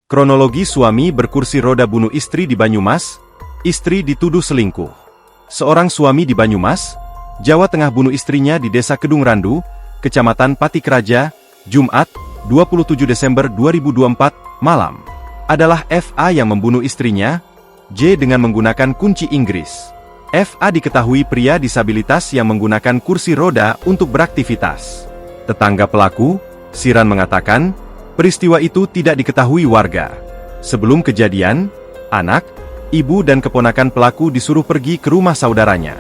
Kronologi suami berkursi roda bunuh istri di Banyumas, istri dituduh selingkuh. Seorang suami di Banyumas, Jawa Tengah bunuh istrinya di Desa Kedung Randu, Kecamatan Patikraja, Jumat, 27 Desember 2024, malam. Adalah FA yang membunuh istrinya, J dengan menggunakan kunci Inggris. FA diketahui pria disabilitas yang menggunakan kursi roda untuk beraktivitas. Tetangga pelaku, Siran mengatakan, peristiwa itu tidak diketahui warga. Sebelum kejadian, anak, ibu dan keponakan pelaku disuruh pergi ke rumah saudaranya.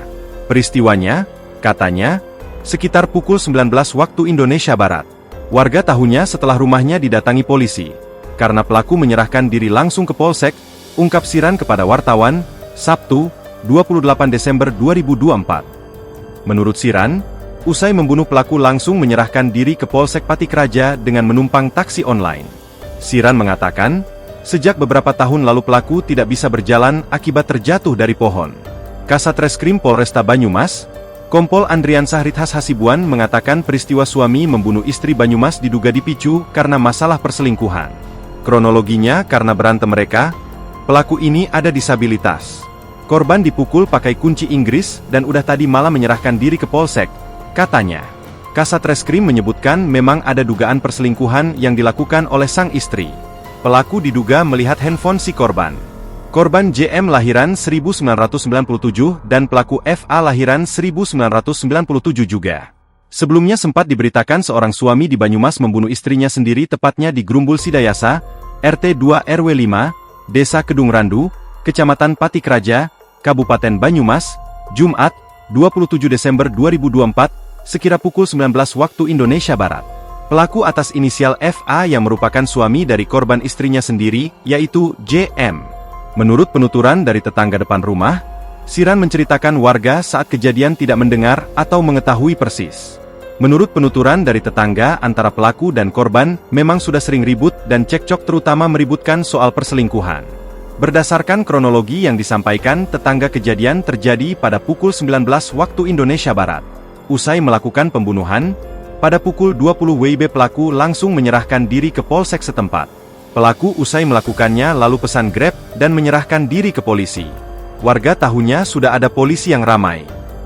Peristiwanya, katanya, sekitar pukul 19 waktu Indonesia Barat. Warga tahunya setelah rumahnya didatangi polisi. Karena pelaku menyerahkan diri langsung ke Polsek, ungkap Siran kepada wartawan, Sabtu, 28 Desember 2024. Menurut Siran, usai membunuh pelaku langsung menyerahkan diri ke Polsek Patikraja dengan menumpang taksi online. Siran mengatakan, sejak beberapa tahun lalu pelaku tidak bisa berjalan akibat terjatuh dari pohon. Kasatreskrim Polresta Banyumas, Kompol Andrian Sahrithas Hasibuan mengatakan peristiwa suami membunuh istri Banyumas diduga dipicu karena masalah perselingkuhan. Kronologinya karena berantem mereka, pelaku ini ada disabilitas. Korban dipukul pakai kunci Inggris dan udah tadi malam menyerahkan diri ke Polsek, katanya. Kasatreskrim menyebutkan memang ada dugaan perselingkuhan yang dilakukan oleh sang istri. Pelaku diduga melihat handphone si korban. Korban JM lahiran 1997 dan pelaku FA lahiran 1997 juga. Sebelumnya sempat diberitakan seorang suami di Banyumas membunuh istrinya sendiri tepatnya di Grumbul Sidayasa, RT 2 RW 5, Desa Kedung Randu, Kecamatan Patikraja, Kabupaten Banyumas, Jumat, 27 Desember 2024, sekira pukul 19 waktu Indonesia Barat. Pelaku atas inisial FA yang merupakan suami dari korban istrinya sendiri, yaitu JM. Menurut penuturan dari tetangga depan rumah, Siran menceritakan warga saat kejadian tidak mendengar atau mengetahui persis. Menurut penuturan dari tetangga antara pelaku dan korban, memang sudah sering ribut dan cekcok terutama meributkan soal perselingkuhan. Berdasarkan kronologi yang disampaikan, tetangga kejadian terjadi pada pukul 19 waktu Indonesia Barat. Usai melakukan pembunuhan, pada pukul 20 WIB pelaku langsung menyerahkan diri ke Polsek setempat. Pelaku usai melakukannya lalu pesan Grab dan menyerahkan diri ke polisi. Warga tahunya sudah ada polisi yang ramai.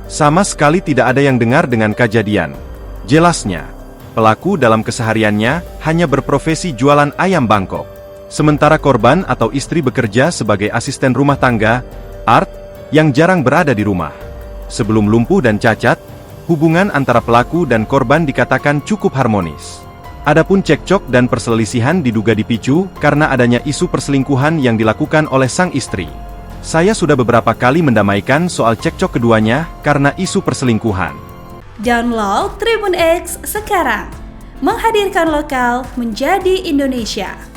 Sama sekali tidak ada yang dengar dengan kejadian. Jelasnya, pelaku dalam kesehariannya hanya berprofesi jualan ayam Bangkok. Sementara korban atau istri bekerja sebagai asisten rumah tangga, Art, yang jarang berada di rumah. Sebelum lumpuh dan cacat, hubungan antara pelaku dan korban dikatakan cukup harmonis. Adapun cekcok dan perselisihan diduga dipicu karena adanya isu perselingkuhan yang dilakukan oleh sang istri. Saya sudah beberapa kali mendamaikan soal cekcok keduanya karena isu perselingkuhan. Download Tribun X sekarang, menghadirkan lokal menjadi Indonesia.